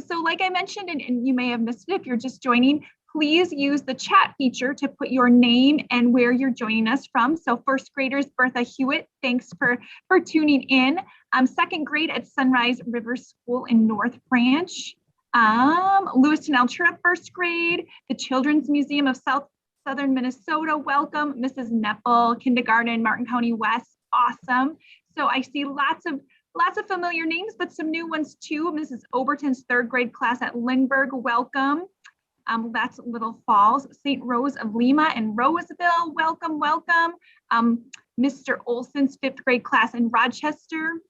So like I mentioned, and you may have missed it if you're just joining, please use the chat feature to put your name and where you're joining us from. So first graders, Bertha Hewitt, thanks for tuning in. Second grade at Sunrise River School in North Branch. Lewiston Altura, first grade, the Children's Museum of Southern Minnesota, welcome. Mrs. Nepple, kindergarten, Martin County West, awesome. So I see lots of familiar names, but some new ones too. Mrs. Overton's third grade class at Lindbergh, welcome. That's Little Falls. St. Rose of Lima and Roseville, welcome, welcome. Mr. Olson's fifth grade class in Rochester.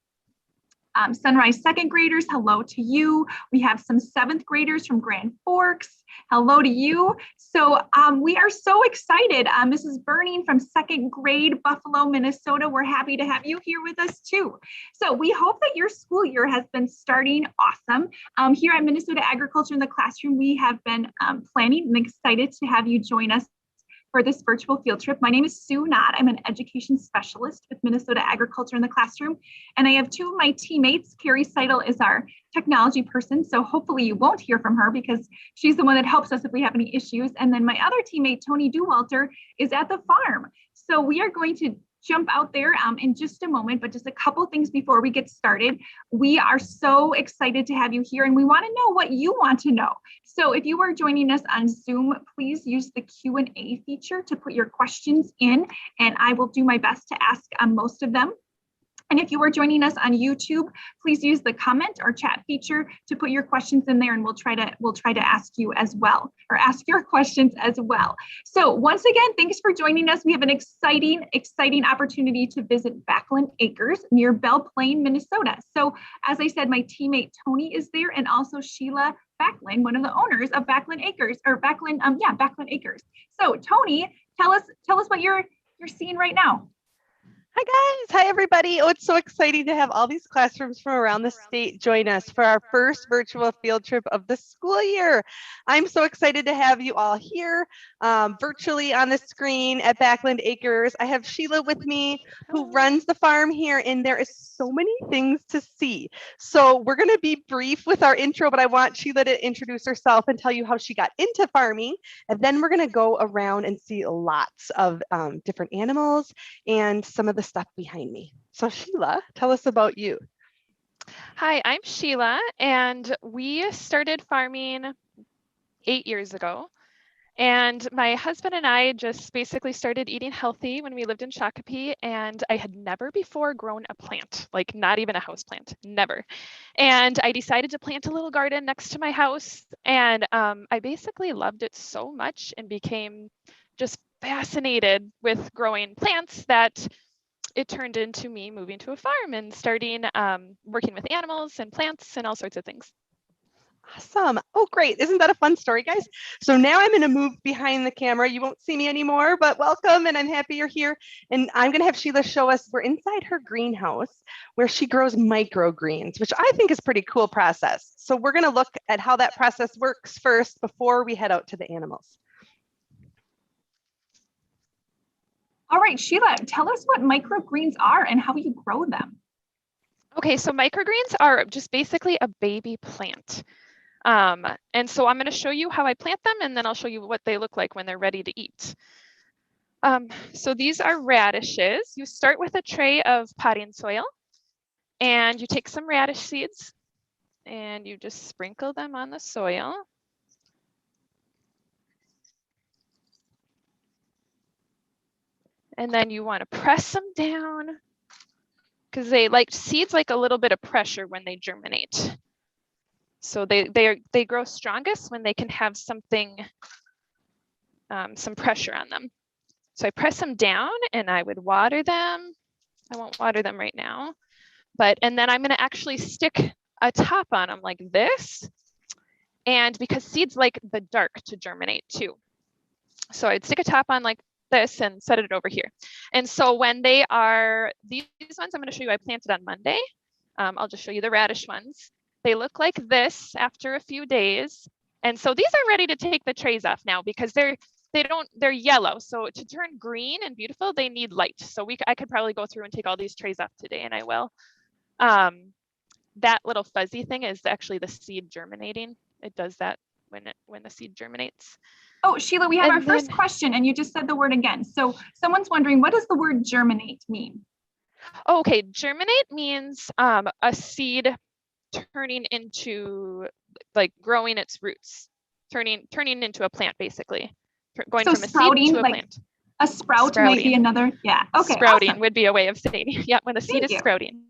Sunrise second graders, hello to you. We have some seventh graders from Grand Forks. Hello to you. So we are so excited. Mrs. Burning from second grade, Buffalo, Minnesota. We're happy to have you here with us too. So we hope that your school year has been starting awesome. Here at Minnesota Agriculture in the Classroom, we have been planning and excited to have you join us for this virtual field trip. My name is Sue Knott. I'm an education specialist with Minnesota Agriculture in the Classroom. And I have two of my teammates. Carrie Seidel is our technology person. So hopefully you won't hear from her because she's the one that helps us if we have any issues. And then my other teammate, Tony Dewalter, is at the farm. So we are going to jump out there in just a moment, but just a couple things before we get started. We are so excited to have you here and we want to know what you want to know. So if you are joining us on Zoom, please use the Q&A feature to put your questions in and I will do my best to ask most of them. And if you are joining us on YouTube, please use the comment or chat feature to put your questions in there and we'll try to ask you as well, or ask your questions as well. So once again, thanks for joining us. We have an exciting opportunity to visit Backlund Acres near Belle Plaine, Minnesota. So as I said, my teammate Tony is there and also Sheila Backlund, one of the owners of Backlund Acres, or Backlund Acres. So Tony, tell us what you're seeing right now. Hi guys, hi everybody. Oh, it's so exciting to have all these classrooms from around the state join us for our first virtual field trip of the school year. I'm so excited to have you all here virtually on the screen at Backlund Acres. I have Sheila with me who runs the farm here and there is so many things to see. So we're going to be brief with our intro, but I want Sheila to introduce herself and tell you how she got into farming. And then we're going to go around and see lots of different animals and some of the stuff behind me. So Sheila, tell us about you. Hi, I'm Sheila and we started farming 8 years ago. And my husband and I just basically started eating healthy when we lived in Shakopee, and I had never before grown a plant, like not even a house plant, never. And I decided to plant a little garden next to my house, and I basically loved it so much and became just fascinated with growing plants that it turned into me moving to a farm and starting working with animals and plants and all sorts of things. Awesome. Oh, great. Isn't that a fun story, guys? So now I'm going to move behind the camera. You won't see me anymore, but welcome. And I'm happy you're here. And I'm going to have Sheila show us, we're inside her greenhouse where she grows microgreens, which I think is a pretty cool process. So we're going to look at how that process works first before we head out to the animals. All right, Sheila, tell us what microgreens are and how you grow them. Okay, so microgreens are just basically a baby plant. And so I'm going to show you how I plant them, and then I'll show you what they look like when they're ready to eat. So these are radishes. You start with a tray of potting soil, and you take some radish seeds, and you just sprinkle them on the soil. And then you want to press them down because seeds like a little bit of pressure when they germinate. So they grow strongest when they can have something, some pressure on them. So I press them down and I would water them. I won't water them right now, and then I'm going to actually stick a top on them like this. And because seeds like the dark to germinate too. So I'd stick a top on like this and set it over here. And so when they are, these ones I'm going to show you, I planted on Monday. I'll just show you the radish ones. They look like this after a few days. And so these are ready to take the trays off now because they're yellow. So to turn green and beautiful, they need light. So I could probably go through and take all these trays off today, and I will. that little fuzzy thing is actually the seed germinating. It does that when the seed germinates. Oh, Sheila, we have And our first then- question, and you just said the word again. So someone's wondering, what does the word germinate mean? Oh, okay, germinate means a seed turning into, like, growing its roots, turning into a plant, basically. Going So from a sprouting, seed to a like plant. a sprout might be Sprouting. another. Yeah. Okay. Sprouting Awesome. would be a way of saying it. Yeah, when the seed Thank is you. sprouting.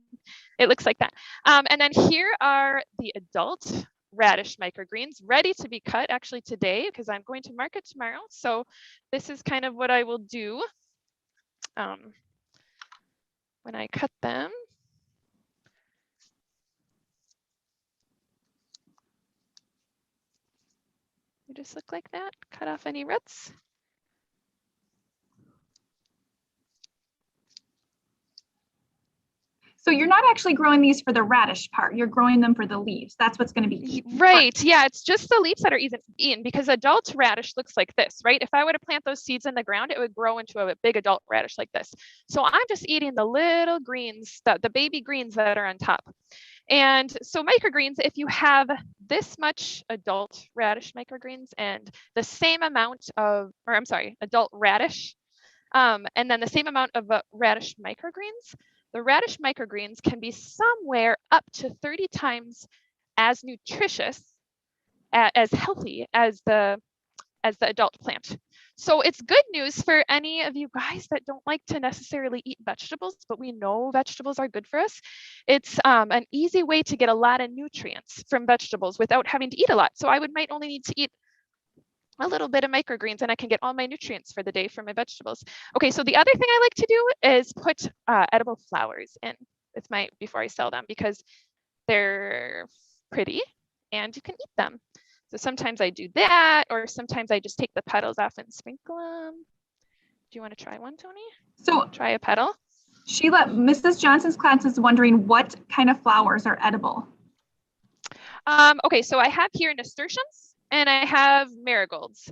It looks like that. And then here are the adult radish microgreens ready to be cut actually today, because I'm going to market tomorrow. So this is kind of what I will do when I cut them. They just look like that. Cut off any roots. So you're not actually growing these for the radish part. You're growing them for the leaves. That's what's going to be Right. Yeah, it's just the leaves that are eaten, because adult radish looks like this, right? If I were to plant those seeds in the ground, it would grow into a big adult radish like this. So I'm just eating the little greens, the baby greens that are on top. And so microgreens, if you have this much adult radish microgreens and the same amount of, or I'm sorry, adult radish, and then the same amount of radish microgreens, the radish microgreens can be somewhere up to 30 times as nutritious, as healthy as the adult plant. So it's good news for any of you guys that don't like to necessarily eat vegetables, but we know vegetables are good for us. It's an easy way to get a lot of nutrients from vegetables without having to eat a lot. So I might only need to eat a little bit of microgreens and I can get all my nutrients for the day from my vegetables. Okay, so the other thing I like to do is put edible flowers in with before I sell them, because they're pretty and you can eat them. So sometimes I do that, or sometimes I just take the petals off and sprinkle them. Do you want to try one, Tony? So Try a petal? Sheila, Mrs. Johnson's class is wondering what kind of flowers are edible. Okay, so I have here nasturtiums and I have marigolds.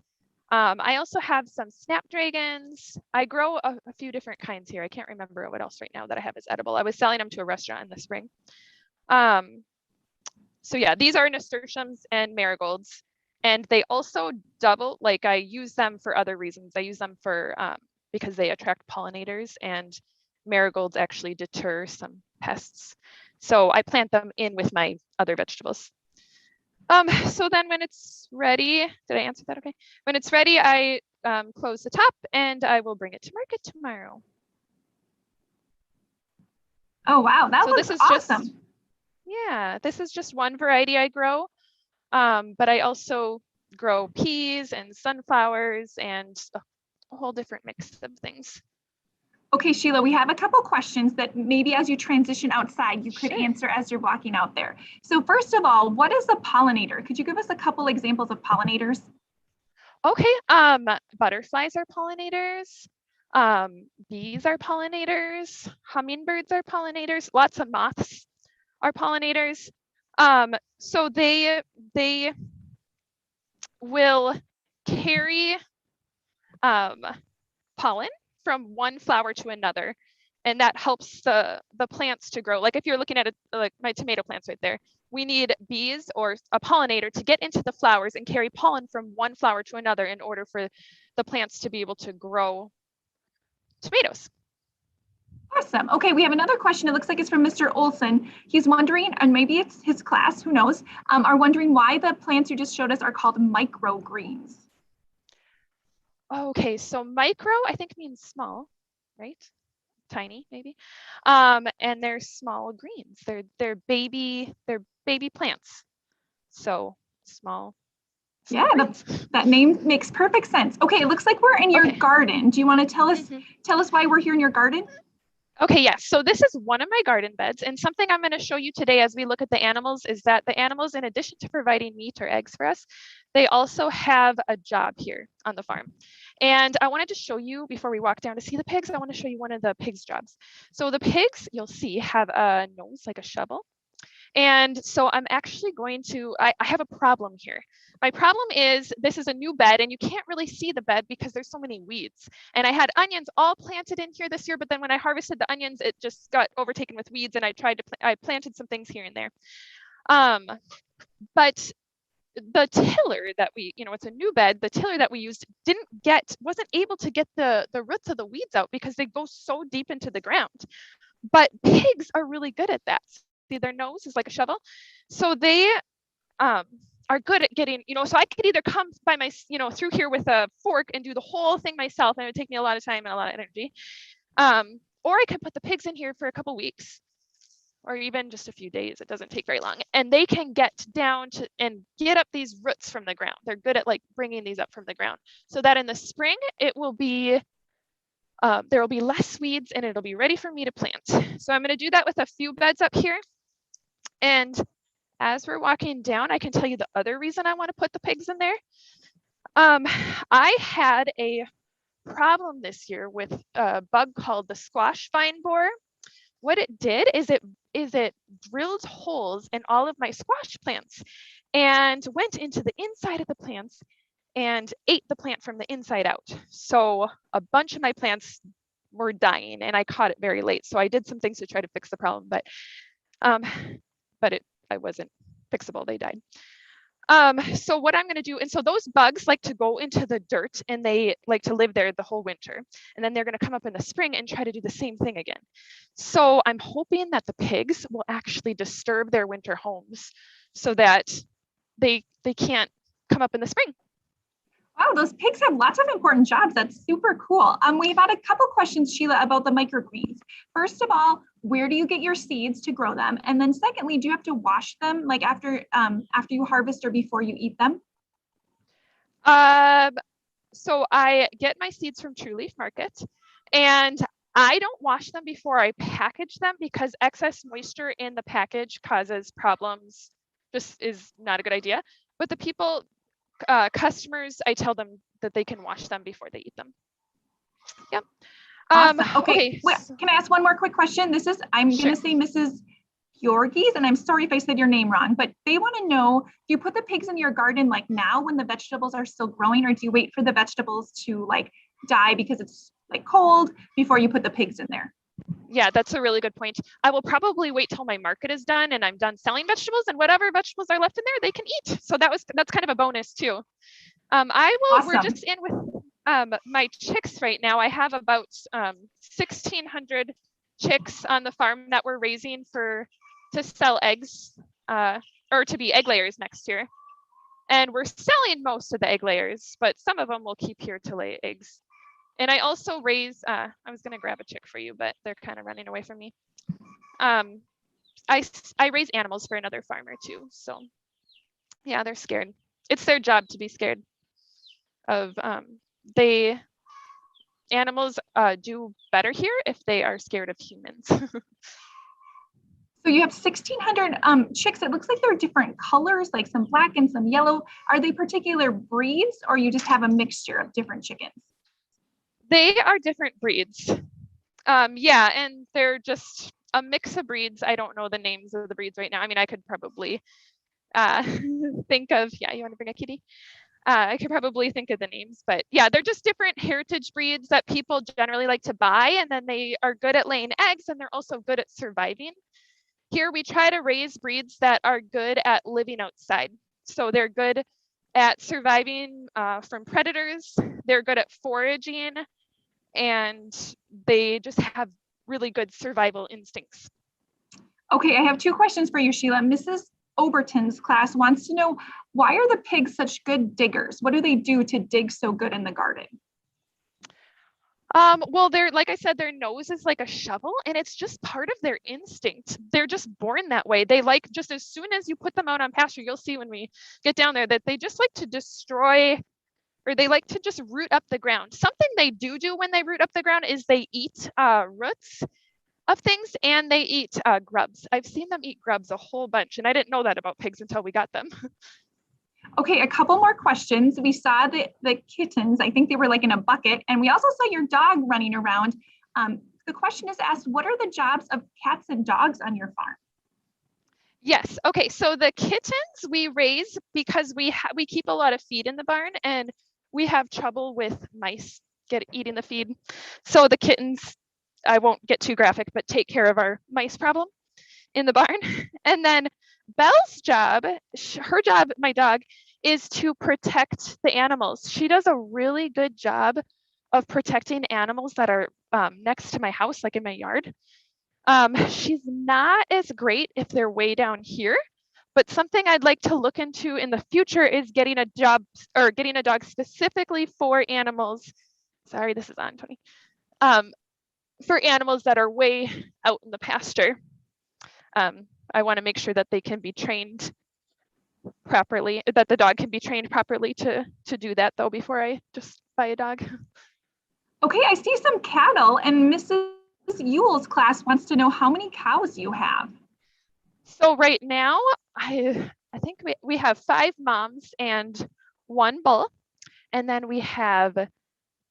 I also have some snapdragons. I grow a few different kinds here. I can't remember what else right now that I have is edible. I was selling them to a restaurant in the spring. So yeah, these are nasturtiums and marigolds. And they also double, like I use them for other reasons. I use them for, because they attract pollinators, and marigolds actually deter some pests. So I plant them in with my other vegetables. So then when it's ready, did I answer that okay? When it's ready, I close the top and I will bring it to market tomorrow. Oh, wow, that So looks this is awesome. Yeah, this is just one variety I grow, but I also grow peas and sunflowers and a whole different mix of things. Okay, Sheila, we have a couple questions that maybe as you transition outside, you could Sure. answer as you're walking out there. So first of all, what is a pollinator? Could you give us a couple examples of pollinators? Okay, butterflies are pollinators. Bees are pollinators. Hummingbirds are pollinators. Lots of moths are pollinators. So they will carry pollen from one flower to another, and that helps the plants to grow. Like if you're looking at like my tomato plants right there, we need bees or a pollinator to get into the flowers and carry pollen from one flower to another in order for the plants to be able to grow tomatoes. Awesome. Okay, we have another question. It looks like it's from Mr. Olson. He's wondering, and maybe it's his class, who knows, are wondering why the plants you just showed us are called microgreens. Okay, so micro I think means small, right? Tiny maybe. And they're small greens. They're baby plants. So small. Yeah, that name makes perfect sense. Okay, it looks like we're in your garden. Do you want to tell us why we're here in your garden? Okay, yes. So this is one of my garden beds, and something I'm going to show you today as we look at the animals is that the animals, in addition to providing meat or eggs for us, they also have a job here on the farm. And I wanted to show you, before we walk down to see the pigs, I want to show you one of the pigs' jobs. So the pigs, you'll see, have a nose like a shovel, And so I'm actually going to, I have a problem here. My problem is this is a new bed and you can't really see the bed because there's so many weeds. And I had onions all planted in here this year, but then when I harvested the onions, it just got overtaken with weeds and I planted some things here and there. But the tiller that we, it's a new bed, the tiller that we used wasn't able to get the roots of the weeds out because they go so deep into the ground. But pigs are really good at that. See, their nose is like a shovel. So they are good at getting, so I could either come by through here with a fork and do the whole thing myself, and it would take me a lot of time and a lot of energy. Or I could put the pigs in here for a couple weeks or even just a few days. It doesn't take very long. And they can get down to and get up these roots from the ground. They're good at like bringing these up from the ground so that in the spring, it will be, there will be less weeds and it'll be ready for me to plant. So I'm going to do that with a few beds up here. And as we're walking down, I can tell you the other reason I want to put the pigs in there. I had a problem this year with a bug called the squash vine borer. What it did is it drilled holes in all of my squash plants and went into the inside of the plants and ate the plant from the inside out. So a bunch of my plants were dying and I caught it very late. So I did some things to try to fix the problem, but I wasn't fixable, they died. So what I'm going to do, and so those bugs like to go into the dirt and they like to live there the whole winter. And then they're going to come up in the spring and try to do the same thing again. So I'm hoping that the pigs will actually disturb their winter homes so that they can't come up in the spring. Wow, those pigs have lots of important jobs. That's super cool. We've had a couple questions, Sheila, about the microgreens. First of all, where do you get your seeds to grow them? And then secondly, do you have to wash them like after you harvest or before you eat them? So I get my seeds from True Leaf Market and I don't wash them before I package them because excess moisture in the package causes problems. Just is not a good idea. But the people, customers, I tell them that they can wash them before they eat them. Yep. Awesome. Okay. Wait, can I ask one more quick question? I'm Sure. going to say Mrs. Yorgies, and I'm sorry if I said your name wrong, but they want to know, do you put the pigs in your garden like now when the vegetables are still growing, or do you wait for the vegetables to like die because it's like cold before you put the pigs in there? Yeah, that's a really good point. I will probably wait till my market is done and I'm done selling vegetables, and whatever vegetables are left in there, they can eat. So that's kind of a bonus too. Awesome. We're just in with my chicks right now. I have about 1,600 chicks on the farm that we're raising to sell eggs or to be egg layers next year. And we're selling most of the egg layers, but some of them we'll keep here to lay eggs. And I also raise, I was going to grab a chick for you, but they're kind of running away from me. I raise animals for another farmer too. So yeah, they're scared. It's their job to be scared of, animals do better here if they are scared of humans. So you have 1,600 chicks. It looks like they're different colors, like some black and some yellow. Are they particular breeds, or you just have a mixture of different chickens? They are different breeds. Yeah, and they're just a mix of breeds. I don't know the names of the breeds right now. I mean, I could probably think of, yeah, you want to bring a kitty? I could probably think of the names, but yeah, they're just different heritage breeds that people generally like to buy, and then they are good at laying eggs and they're also good at surviving. Here we try to raise breeds that are good at living outside. So they're good at surviving from predators. They're good at foraging, and they just have really good survival instincts. Okay, I have two questions for you, Sheila. Mrs. Overton's class wants to know, why are the pigs such good diggers? What do they do to dig so good in the garden? Well, like I said, their nose is like a shovel, and it's just part of their instinct. They're just born that way. They like, just as soon as you put them out on pasture, you'll see when we get down there that they just like to destroy, or they like to just root up the ground. Something they do when they root up the ground is they eat roots of things, and they eat grubs. I've seen them eat grubs a whole bunch, and I didn't know that about pigs until we got them. Okay, a couple more questions. We saw the kittens. I think they were like in a bucket, and we also saw your dog running around. The question is asked, what are the jobs of cats and dogs on your farm? Yes. Okay. So the kittens we raise because we keep a lot of feed in the barn and we have trouble with mice eating the feed. So the kittens, I won't get too graphic, but take care of our mice problem in the barn. And then Belle's job, her job, my dog, is to protect the animals. She does a really good job of protecting animals that are next to my house, like in my yard. She's not as great if they're way down here, but something I'd like to look into in the future is getting a job or getting a dog specifically for animals. Sorry, this is on, Tony. For animals that are way out in the pasture. I want to make sure that they can be trained properly, that the dog can be trained properly to do that though before I just buy a dog. Okay, I see some cattle, and Mrs. Ewell's class wants to know how many cows you have. So right now, I think we have 5 moms and 1 bull, and then we have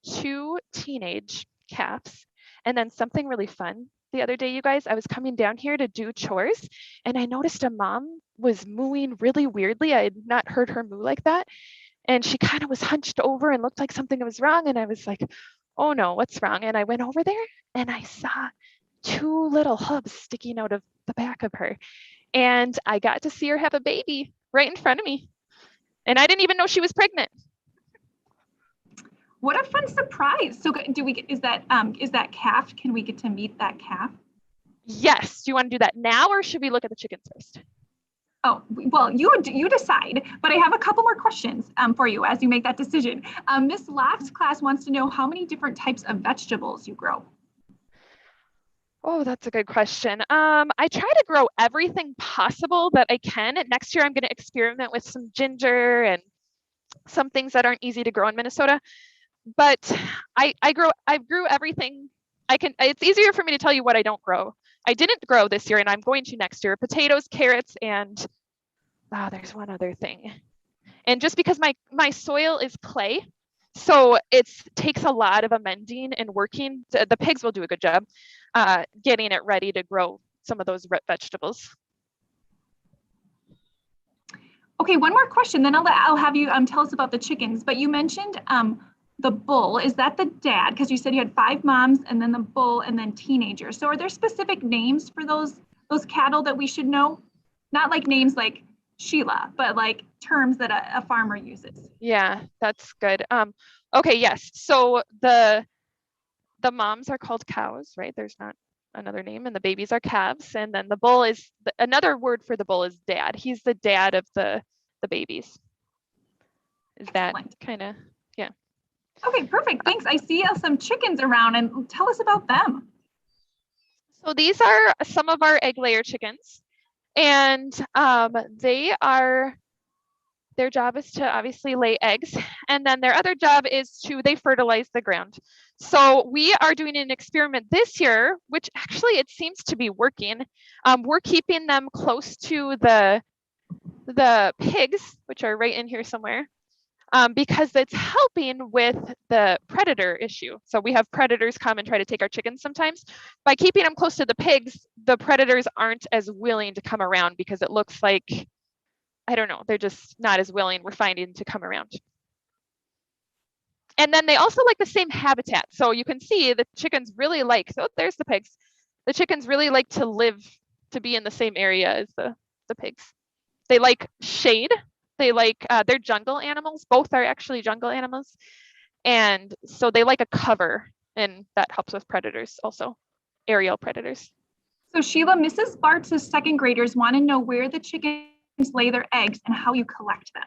2 teenage calves, and then something really fun. The other day, you guys, I was coming down here to do chores, and I noticed a mom was mooing really weirdly. I had not heard her moo like that, and she kind of was hunched over and looked like something was wrong, and I was like, oh no, what's wrong? And I went over there, and I saw 2 little hubs sticking out of the back of her. And I got to see her have a baby right in front of me. And I didn't even know she was pregnant. What a fun surprise. So is that calf? Can we get to meet that calf? Yes. Do you want to do that now or should we look at the chickens first? Oh, well, you decide, but I have a couple more questions for you as you make that decision. Miss Loft's class wants to know how many different types of vegetables you grow. Oh, that's a good question. I try to grow everything possible that I can. Next year, I'm going to experiment with some ginger and some things that aren't easy to grow in Minnesota. But I grew everything. It's easier for me to tell you what I don't grow. I didn't grow this year, and I'm going to next year. Potatoes, carrots, and there's one other thing. And just because my soil is clay, so it takes a lot of amending and working. The pigs will do a good job getting it ready to grow some of those vegetables. Okay, one more question, then I'll have you tell us about the chickens. But you mentioned the bull. Is that the dad? Because you said you had 5 moms, and then the bull, and then teenagers. So are there specific names for those cattle that we should know? Not like names like Sheila, but like terms that a farmer uses. Yeah, that's good. Okay, yes. So the moms are called cows, right? There's not another name, and the babies are calves, and then the bull is another word for the bull is dad. He's the dad of the babies. Is that kind of, yeah. Okay, perfect. Thanks. I see some chickens around, and tell us about them. So these are some of our egg layer chickens, and their job is to obviously lay eggs, and then their other job is they fertilize the ground. So we are doing an experiment this year, which actually it seems to be working. We're keeping them close to the pigs, which are right in here somewhere, because it's helping with the predator issue. So we have predators come and try to take our chickens sometimes. By keeping them close to the pigs, the predators aren't as willing to come around because it looks like, I don't know, they're just not as willing, we're finding, to come around. And then they also like the same habitat. So you can see the chickens really like, so there's the pigs. The chickens really like to be in the same area as the pigs. They like shade. They like, they're jungle animals. Both are actually jungle animals. And so they like a cover, and that helps with predators also, aerial predators. So Sheila, Mrs. Bartz's second graders want to know where the chickens lay their eggs and how you collect them.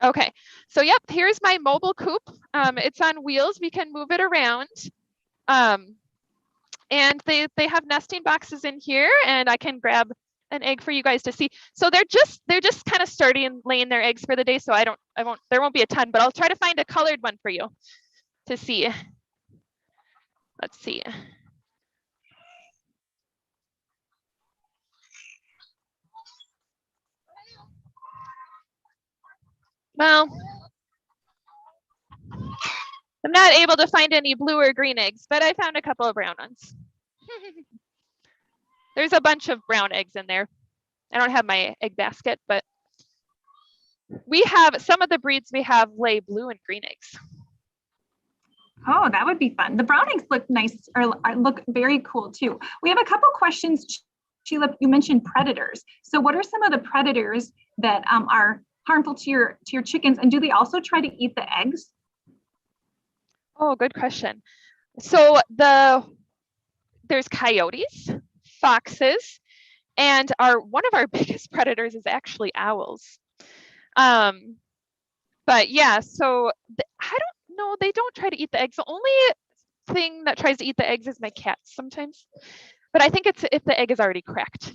Okay, so yep, here's my mobile coop. It's on wheels, we can move it around. And they have nesting boxes in here, and I can grab an egg for you guys to see. So they're just kind of starting laying their eggs for the day. So there won't be a ton, but I'll try to find a colored one for you to see. Let's see. Well, I'm not able to find any blue or green eggs, but I found a couple of brown ones. There's a bunch of brown eggs in there. I don't have my egg basket, but we have some of the breeds we have lay blue and green eggs. Oh, that would be fun. The brown eggs look nice, or look very cool too. We have a couple questions. Sheila, you mentioned predators. So what are some of the predators that are harmful to your chickens, and do they also try to eat the eggs? Oh, good question. So there's coyotes, foxes, and one of our biggest predators is actually owls. But yeah, so I don't know, they don't try to eat the eggs. The only thing that tries to eat the eggs is my cats sometimes. But I think it's if the egg is already cracked,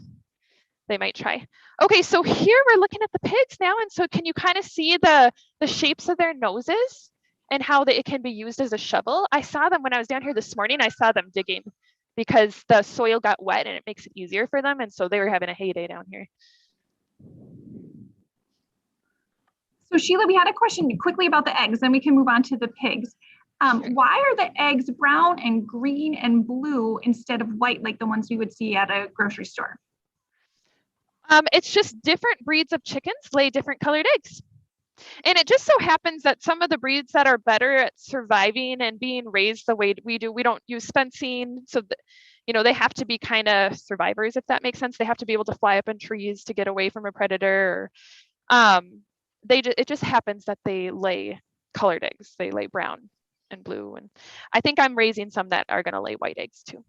they might try. Okay, so here we're looking at the pigs now. And so can you kind of see the shapes of their noses and how it can be used as a shovel? I saw them when I was down here this morning. I saw them digging because the soil got wet and it makes it easier for them. And so they were having a heyday down here. So Sheila, we had a question quickly about the eggs, then we can move on to the pigs. Why are the eggs brown and green and blue instead of white, like the ones we would see at a grocery store? It's just different breeds of chickens lay different colored eggs. And it just so happens that some of the breeds that are better at surviving and being raised the way we do, we don't use fencing. So, they have to be kind of survivors, if that makes sense. They have to be able to fly up in trees to get away from a predator. It just happens that they lay colored eggs. They lay brown and blue. And I think I'm raising some that are going to lay white eggs too.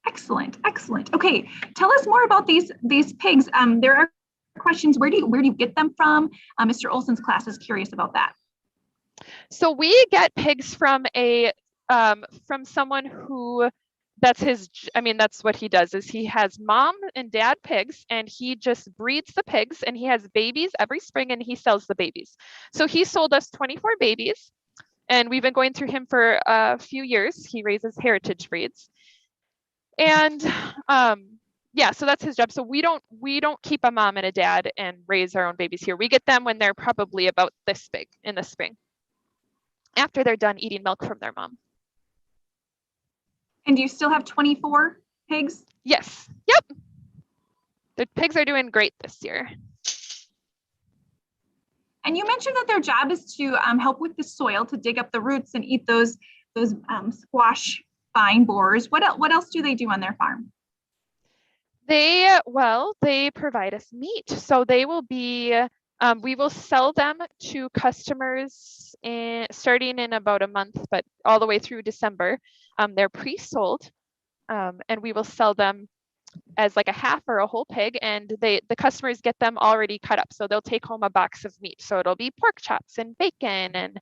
Excellent, excellent. Okay, tell us more about these pigs. There are questions. Where do you get them from? Mr. Olson's class is curious about that. So we get pigs from from someone who that's what he does is he has mom and dad pigs and he just breeds the pigs and he has babies every spring and he sells the babies. So he sold us 24 babies and we've been going through him for a few years. He raises heritage breeds. And yeah, so that's his job. So we don't keep a mom and a dad and raise our own babies here. We get them when they're probably about this big in the spring, after they're done eating milk from their mom. And do you still have 24 pigs? Yes. Yep. The pigs are doing great this year. And you mentioned that their job is to help with the soil, to dig up the roots and eat those squash vine borers. What else do they do on their farm? They provide us meat. So they will be, we will sell them to customers starting in about a month, but all the way through December. They're pre-sold and we will sell them as like a half or a whole pig, and the customers get them already cut up. So they'll take home a box of meat. So it'll be pork chops and bacon and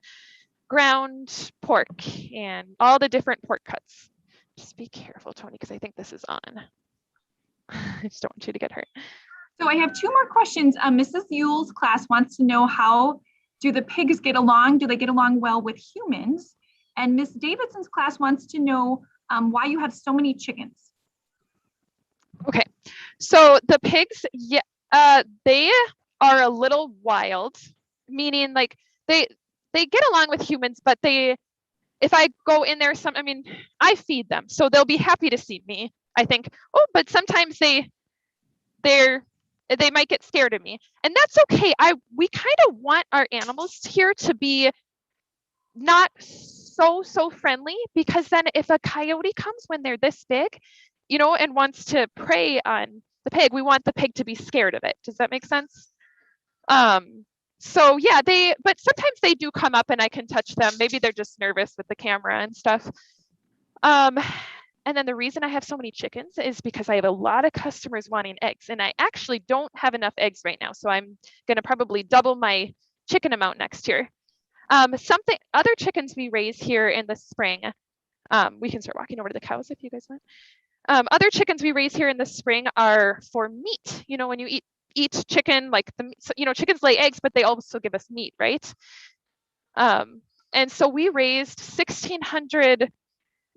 ground pork and all the different pork cuts. Just be careful, Tony, because I think this is on. I just don't want you to get hurt. So I have two more questions. Mrs. Yule's class wants to know, how do the pigs get along? Do they get along well with humans? And Miss Davidson's class wants to know why you have so many chickens. Okay, so the pigs, they are a little wild, meaning like they get along with humans, but if I go in there, I feed them, so they'll be happy to see me. I think, but sometimes they might get scared of me, and that's okay. We kind of want our animals here to be not so friendly, because then if a coyote comes when they're this big, and wants to prey on the pig, we want the pig to be scared of it. Does that make sense? So yeah, but sometimes they do come up and I can touch them. Maybe they're just nervous with the camera and stuff. And then the reason I have so many chickens is because I have a lot of customers wanting eggs, and I actually don't have enough eggs right now. So I'm gonna probably double my chicken amount next year. Other chickens we raise here in the spring, we can start walking over to the cows if you guys want. Other chickens we raise here in the spring are for meat. When you eat chicken, like chickens lay eggs, but they also give us meat, right? And so we raised 1,600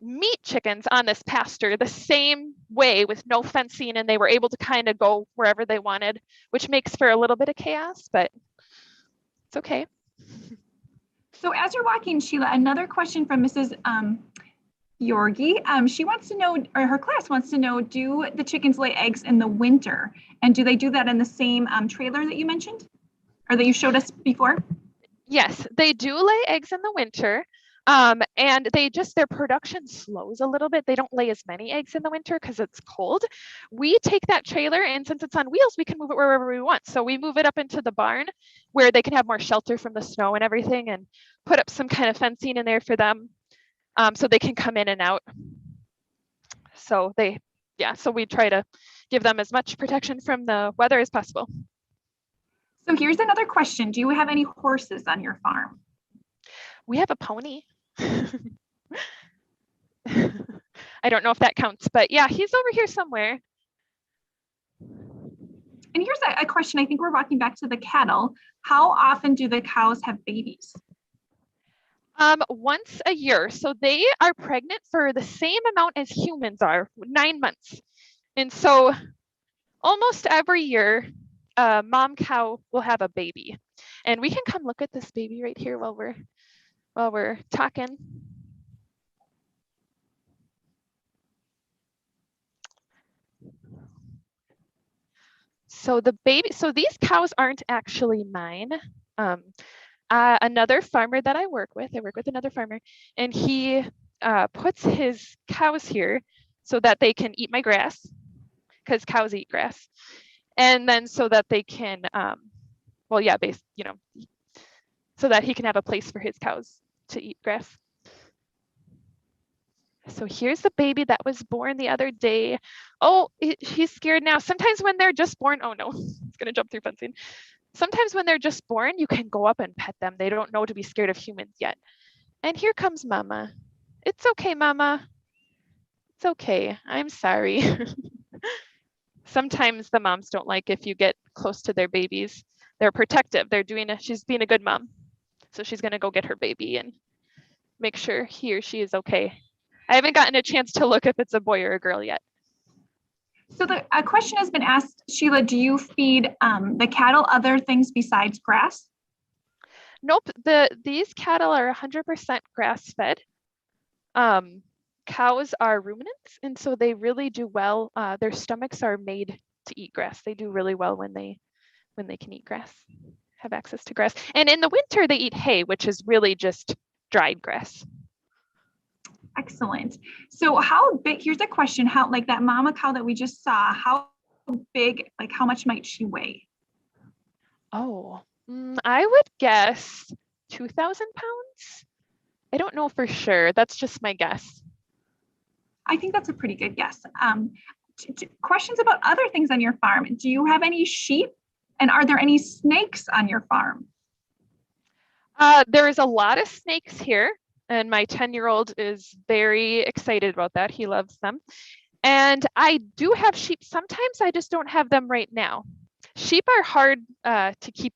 meat chickens on this pasture the same way with no fencing, and they were able to kind of go wherever they wanted, which makes for a little bit of chaos, but it's okay. So as you're walking, Sheila, another question from Mrs. Yorgi. She wants to know, or her class wants to know, do the chickens lay eggs in the winter? And do they do that in the same trailer that you mentioned or that you showed us before? Yes, they do lay eggs in the winter. And their production slows a little bit. They don't lay as many eggs in the winter because it's cold. We take that trailer, and since it's on wheels, we can move it wherever we want. So we move it up into the barn where they can have more shelter from the snow and everything, and put up some kind of fencing in there for them, so they can come in and out. So so we try to give them as much protection from the weather as possible. So here's another question. Do you have any horses on your farm? We have a pony. I don't know if that counts, but yeah, he's over here somewhere. And here's a question. I think we're walking back to the cattle. How often do the cows have babies? Once a year. So they are pregnant for the same amount as humans are, 9 months. And so almost every year, mom cow will have a baby. And we can come look at this baby right here while we're talking. So these cows aren't actually mine. Another farmer that I work with another farmer, and he puts his cows here so that they can eat my grass, because cows eat grass. And then so that they can, so that he can have a place for his cows to eat grass. So here's the baby that was born the other day. Oh, he's scared now. Sometimes when they're just born, oh no, it's gonna jump through fencing. Sometimes when they're just born, you can go up and pet them. They don't know to be scared of humans yet. And here comes Mama. It's okay, Mama. It's okay. I'm sorry. Sometimes the moms don't like if you get close to their babies. They're protective. She's being a good mom. So she's gonna go get her baby and make sure he or she is okay. I haven't gotten a chance to look if it's a boy or a girl yet. So a question has been asked, Sheila, do you feed the cattle other things besides grass? Nope, these cattle are 100% grass fed. Cows are ruminants, and so they really do well. Their stomachs are made to eat grass. They do really well when they can eat grass, have access to grass. And in the winter, they eat hay, which is really just dried grass. Excellent. So how big, here's a question, how, like that mama cow that we just saw, how big, like how much might she weigh? Oh, I would guess 2,000 pounds. I don't know for sure. That's just my guess. I think that's a pretty good guess. Questions about other things on your farm. Do you have any sheep? And are there any snakes on your farm? There is a lot of snakes here. And my 10-year-old is very excited about that. He loves them. And I do have sheep. Sometimes I just don't have them right now. Sheep are hard to keep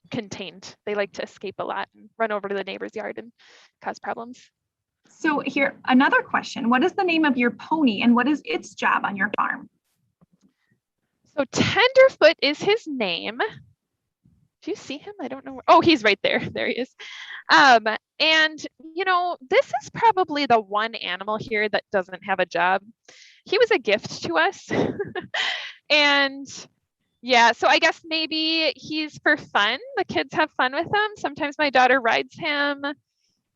contained. They like to escape a lot and run over to the neighbor's yard and cause problems. So here, another question. What is the name of your pony and what is its job on your farm? So Tenderfoot is his name. Do you see him? I don't know. Oh, he's right there. There he is. And this is probably the one animal here that doesn't have a job. He was a gift to us. And yeah, so I guess maybe he's for fun. The kids have fun with him. Sometimes my daughter rides him.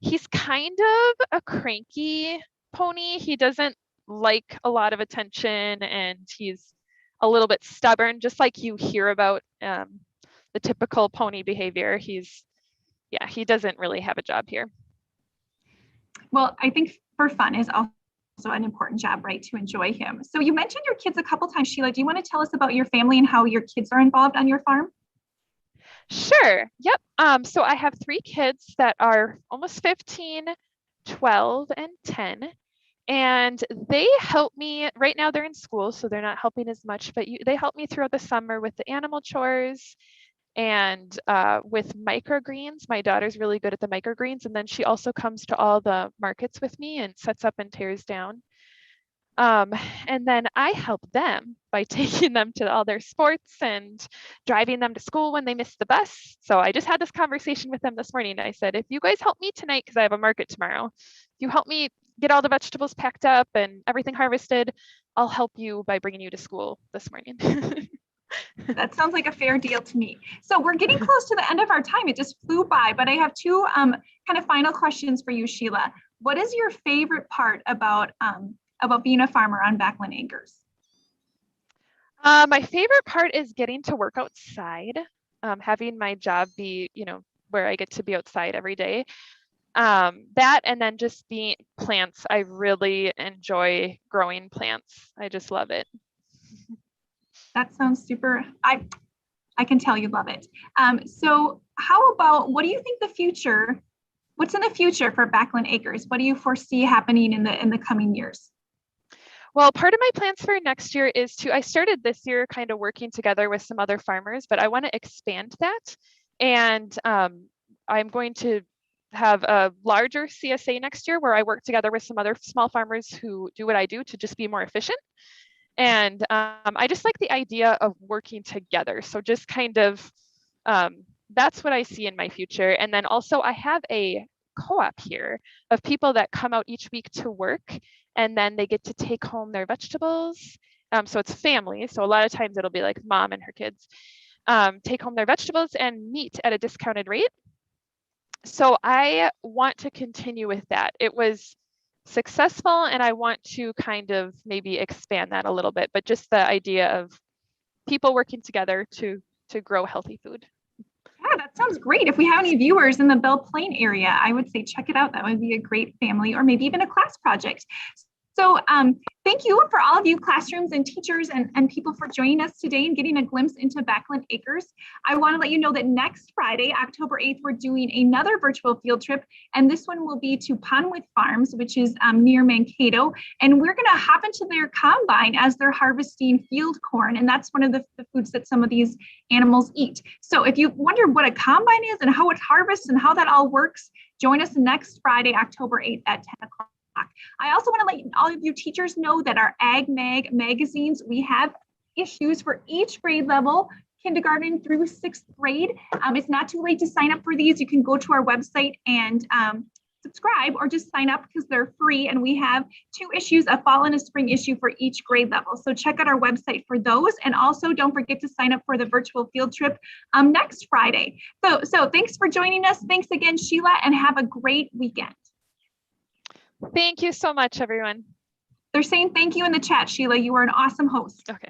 He's kind of a cranky pony. He doesn't like a lot of attention, and he's a little bit stubborn, just like you hear about the typical pony behavior. He doesn't really have a job here. Well, I think for fun is also an important job, right? To enjoy him. So you mentioned your kids a couple times, Sheila. Do you want to tell us about your family and how your kids are involved on your farm? Sure. Yep. So I have 3 kids that are almost 15, 12, and 10. And they help me. Right now they're in school, so they're not helping as much, but they help me throughout the summer with the animal chores and with microgreens. My daughter's really good at the microgreens, and then she also comes to all the markets with me and sets up and tears down. And then I help them by taking them to all their sports and driving them to school when they miss the bus. So I just had this conversation with them this morning. I said, if you guys help me tonight, because I have a market tomorrow, if you help me get all the vegetables packed up and everything harvested, I'll help you by bringing you to school this morning. That sounds like a fair deal to me. So we're getting close to the end of our time. It just flew by, but I have two kind of final questions for you, Sheila. What is your favorite part about being a farmer on Backlund Acres? My favorite part is getting to work outside, having my job be, where I get to be outside every day. That and then just being plants. I really enjoy growing plants. I just love it. That sounds super. I can tell you love it. So how about, what do you think what's in the future for Backlund Acres? What do you foresee happening in the coming years? Well, part of my plans for next year is I started this year kind of working together with some other farmers, but I want to expand that. And I'm going to have a larger CSA next year where I work together with some other small farmers who do what I do to just be more efficient. And I just like the idea of working together. So just kind of, that's what I see in my future. And then also I have a co-op here of people that come out each week to work, and then they get to take home their vegetables. So it's family. So a lot of times it'll be like mom and her kids take home their vegetables and meat at a discounted rate. So I want to continue with that. It was successful, and I want to kind of maybe expand that a little bit, but just the idea of people working together to grow healthy food. Yeah, that sounds great. If we have any viewers in the Belle Plaine area, I would say check it out. That would be a great family or maybe even a class project. So thank you for all of you classrooms and teachers and people for joining us today and getting a glimpse into Backlund Acres. I want to let you know that next Friday, October 8th, we're doing another virtual field trip, and this one will be to Ponwith Farms, which is near Mankato, and we're going to hop into their combine as they're harvesting field corn, and that's one of the foods that some of these animals eat. So if you wonder what a combine is and how it harvests and how that all works, join us next Friday, October 8th at 10 o'clock. I also want to let all of you teachers know that our Ag Mag magazines, we have issues for each grade level, kindergarten through 6th grade. It's not too late to sign up for these. You can go to our website and subscribe or just sign up because they're free. And we have 2 issues, a fall and a spring issue for each grade level. So check out our website for those. And also don't forget to sign up for the virtual field trip next Friday. So thanks for joining us. Thanks again, Sheila, and have a great weekend. Thank you so much, everyone. They're saying thank you in the chat, Sheila. You are an awesome host. Okay.